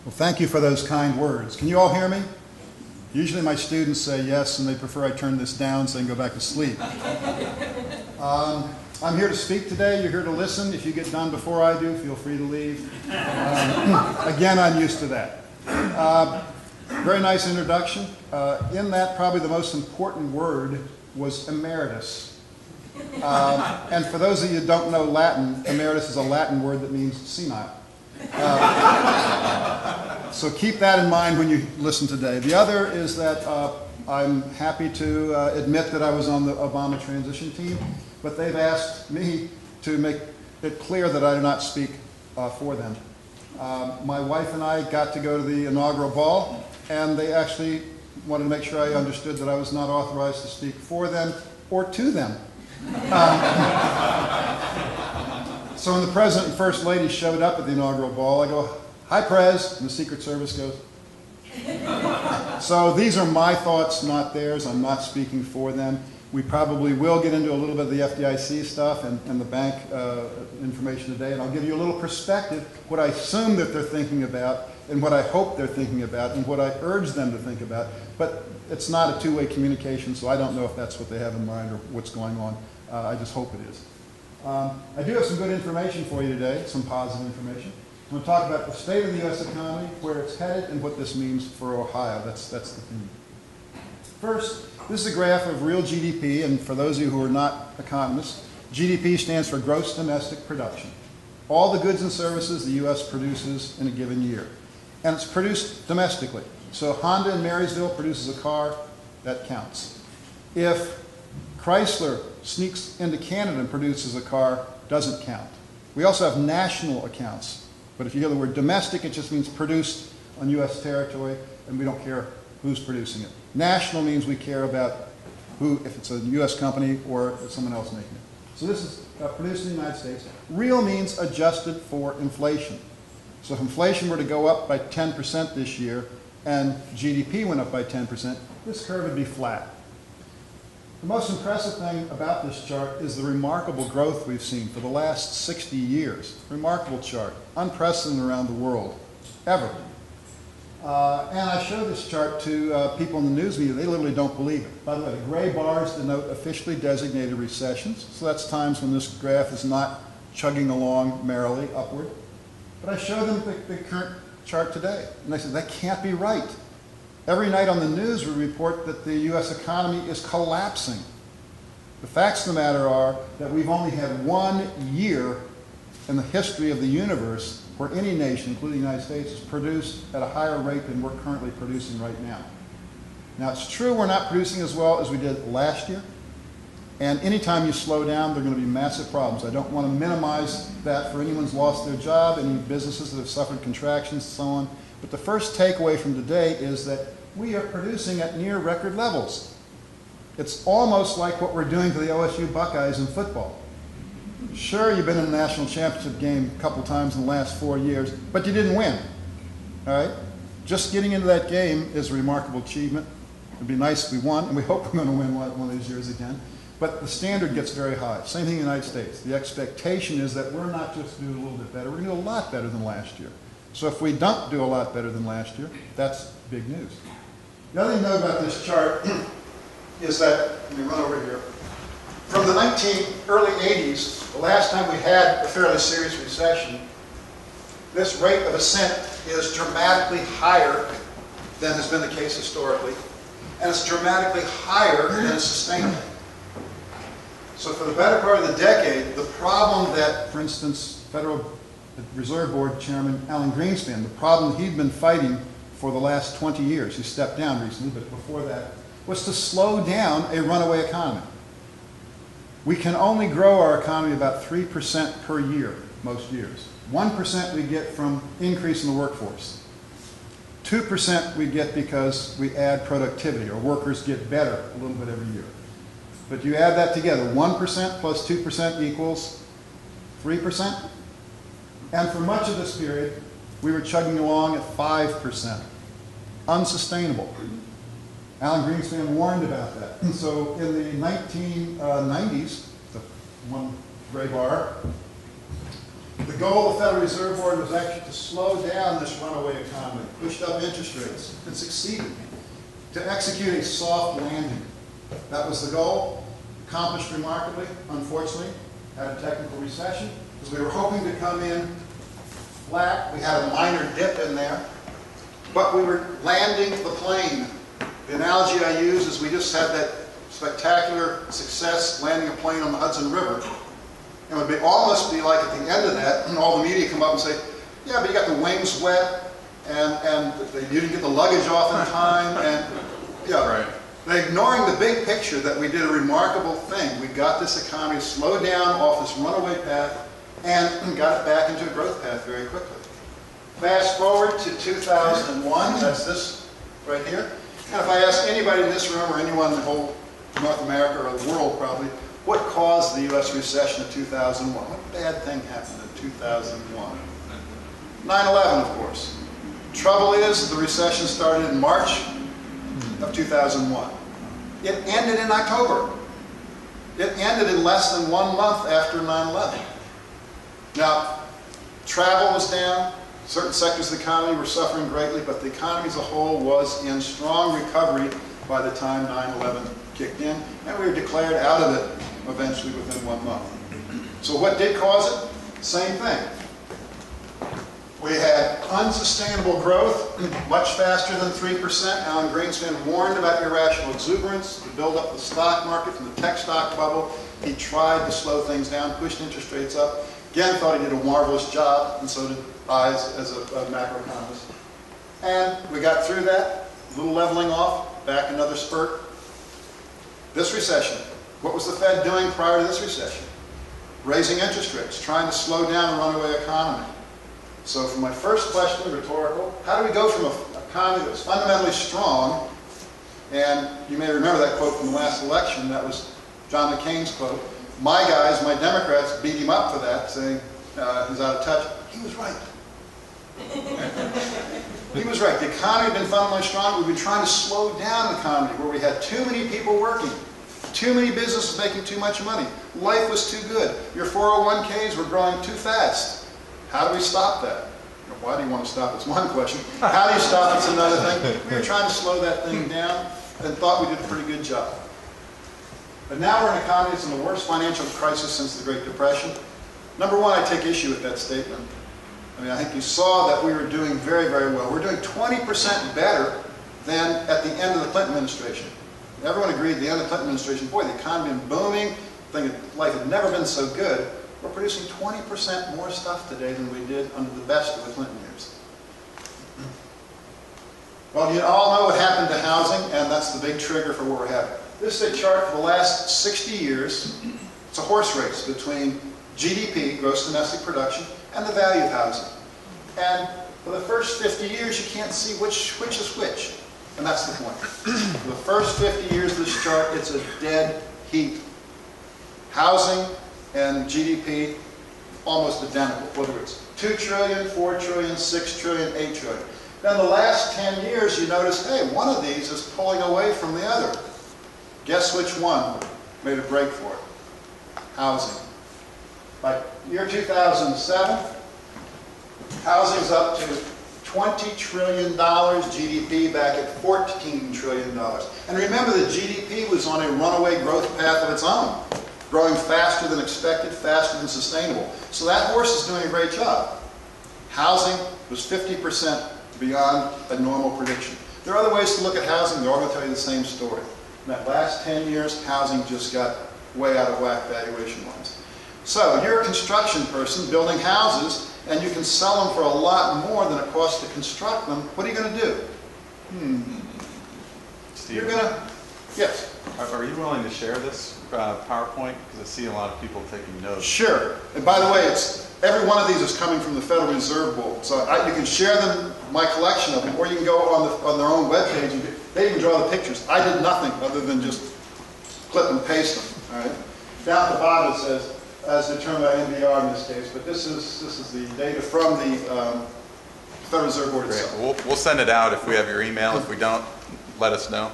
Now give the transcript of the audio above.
Well, thank you for those kind words. Can you all hear me? Usually my students say yes, and they prefer I turn this down so they can go back to sleep. I'm here to speak today. You're here to listen. If you get done before I do, feel free to leave. Again, I'm used to that. Very nice introduction. In that, probably the most important word was emeritus. And for those of you who don't know Latin, emeritus is a Latin word that means senile. So keep that in mind when you listen today. The other is that I'm happy to admit that I was on the Obama transition team, but they've asked me to make it clear that I do not speak for them. My wife and I got to go to the inaugural ball, and they actually wanted to make sure I understood that I was not authorized to speak for them or to them. So when the President and First Lady showed up at the inaugural ball, I go, "Hi, Prez," and the Secret Service goes. So these are my thoughts, not theirs. I'm not speaking for them. We probably will get into a little bit of the FDIC stuff and the bank information today, and I'll give you a little perspective, what I assume that they're thinking about, and what I hope they're thinking about, and what I urge them to think about. But it's not a two-way communication, so I don't know if that's what they have in mind or what's going on. I just hope it is. I do have some good information for you today, some positive information. I'm going to talk about the state of the U.S. economy, where it's headed, and what this means for Ohio. That's the theme. First, this is a graph of real GDP, and for those of you who are not economists, GDP stands for gross domestic production. All the goods and services the U.S. produces in a given year. And it's produced domestically. So Honda in Marysville produces a car, that counts. If Chrysler sneaks into Canada and produces a car, doesn't count. We also have national accounts. But if you hear the word domestic, it just means produced on U.S. territory, and we don't care who's producing it. National means we care about who, if it's a U.S. company or if someone else making it. So this is produced in the United States. Real means adjusted for inflation. So if inflation were to go up by 10% this year and GDP went up by 10%, this curve would be flat. The most impressive thing about this chart is the remarkable growth we've seen for the last 60 years. Remarkable chart, unprecedented around the world, ever. And I show this chart to people in the news media. They literally don't believe it. By the way, the gray bars denote officially designated recessions. So that's times when this graph is not chugging along merrily upward. But I show them the current chart today. And they say, that can't be right. Every night on the news we report that the U.S. economy is collapsing. The facts of the matter are that we've only had 1 year in the history of the universe where any nation, including the United States, is produced at a higher rate than we're currently producing right now. Now, it's true we're not producing as well as we did last year, and anytime you slow down, there are going to be massive problems. I don't want to minimize that for anyone who's lost their job, any businesses that have suffered contractions, and so on. But the first takeaway from today is that we are producing at near record levels. It's almost like what we're doing to the OSU Buckeyes in football. Sure, you've been in a national championship game a couple times in the last 4 years, but you didn't win. All right? Just getting into that game is a remarkable achievement. It'd be nice if we won, and we hope we're going to win one of these years again. But the standard gets very high. Same thing in the United States. The expectation is that we're not just doing a little bit better, we're going to do a lot better than last year. So if we don't do a lot better than last year, that's big news. The other thing to know about this chart is that, let me run over here. From the early 80s, the last time we had a fairly serious recession, this rate of ascent is dramatically higher than has been the case historically, and it's dramatically higher than is sustainable. So for the better part of the decade, the problem that, for instance, Federal Reserve Board Chairman Alan Greenspan, the problem he'd been fighting for the last 20 years, he stepped down recently, but before that, was to slow down a runaway economy. We can only grow our economy about 3% per year, most years. 1% we get from increase in the workforce. 2% we get because we add productivity, or workers get better a little bit every year. But you add that together, 1% plus 2% equals 3%. And for much of this period, we were chugging along at 5%. Unsustainable. Alan Greenspan warned about that. And so in the 1990s, the one gray bar, the goal of the Federal Reserve Board was actually to slow down this runaway economy, pushed up interest rates, and succeeded, to execute a soft landing. That was the goal, accomplished remarkably. Unfortunately, had a technical recession, because we were hoping to come in flat. We had a minor dip in there, but we were landing the plane. The analogy I use is we just had that spectacular success landing a plane on the Hudson River. It would almost be like at the end of that, and all the media come up and say, yeah, but you got the wings wet, and you didn't get the luggage off in time, and yeah, right. They're ignoring the big picture that we did a remarkable thing. We got this economy slowed down off this runaway path and got it back into a growth path very quickly. Fast forward to 2001, that's this right here. And if I ask anybody in this room or anyone in the whole North America or the world probably, what caused the U.S. recession of 2001? What bad thing happened in 2001? 9/11, of course. Trouble is, the recession started in March of 2001. It ended in October. It ended in less than 1 month after 9/11. Now, travel was down. Certain sectors of the economy were suffering greatly, but the economy as a whole was in strong recovery by the time 9/11 kicked in, and we were declared out of it eventually within 1 month. So what did cause it? Same thing. We had unsustainable growth, much faster than 3%. Alan Greenspan warned about irrational exuberance to build up the stock market from the tech stock bubble. He tried to slow things down, pushed interest rates up. Again, thought he did a marvelous job, and so did I as a macroeconomist. And we got through that, a little leveling off, back another spurt. This recession, what was the Fed doing prior to this recession? Raising interest rates, trying to slow down a runaway economy. So for my first question, rhetorical, how do we go from an economy that was fundamentally strong, and you may remember that quote from the last election, that was John McCain's quote. My guys, my Democrats, beat him up for that, saying he's out of touch. He was right. He was right. The economy had been fundamentally strong. We've been trying to slow down the economy where we had too many people working, too many businesses making too much money. Life was too good. Your 401ks were growing too fast. How do we stop that? Why do you want to stop? It's one question. How do you stop? It's another thing. We were trying to slow that thing down and thought we did a pretty good job. But now we're in an economy that's in the worst financial crisis since the Great Depression. Number one, I take issue with that statement. I mean, I think you saw that we were doing very, very well. We're doing 20% better than at the end of the Clinton administration. Everyone agreed at the end of the Clinton administration, boy, the economy had been booming, life had never been so good. We're producing 20% more stuff today than we did under the best of the Clinton years. Well, you all know what happened to housing, and that's the big trigger for where we're headed. This is a chart for the last 60 years. It's a horse race between GDP, gross domestic production, and the value of housing. And for the first 50 years, you can't see which is which. And that's the point. For the first 50 years of this chart, it's a dead heat. Housing and GDP almost identical, whether it's 2 trillion, 4 trillion, 6 trillion, 8 trillion. Then the last 10 years, you notice, hey, one of these is pulling away from the other. Guess which one made a break for it? Housing. By year 2007, housing's up to $20 trillion, GDP back at $14 trillion. And remember that GDP was on a runaway growth path of its own, growing faster than expected, faster than sustainable. So that horse is doing a great job. Housing was 50% beyond a normal prediction. There are other ways to look at housing. They're all going to tell you the same story. In that last 10 years, housing just got way out of whack valuation-wise. So you're a construction person building houses, and you can sell them for a lot more than it costs to construct them. What are you going to do? Steve, You're going to, yes. Are you willing to share this PowerPoint? Because I see a lot of people taking notes. Sure. And by the way, every one of these is coming from the Federal Reserve Board. So you can share them, my collection of them, or you can go on their own webpage. And they even draw the pictures. I did nothing other than just clip and paste them. All right. Down at the bottom it says, as determined by NBR in this case, but this is the data from the Federal Reserve Board itself. Great. We'll send it out if we have your email. If we don't, let us know.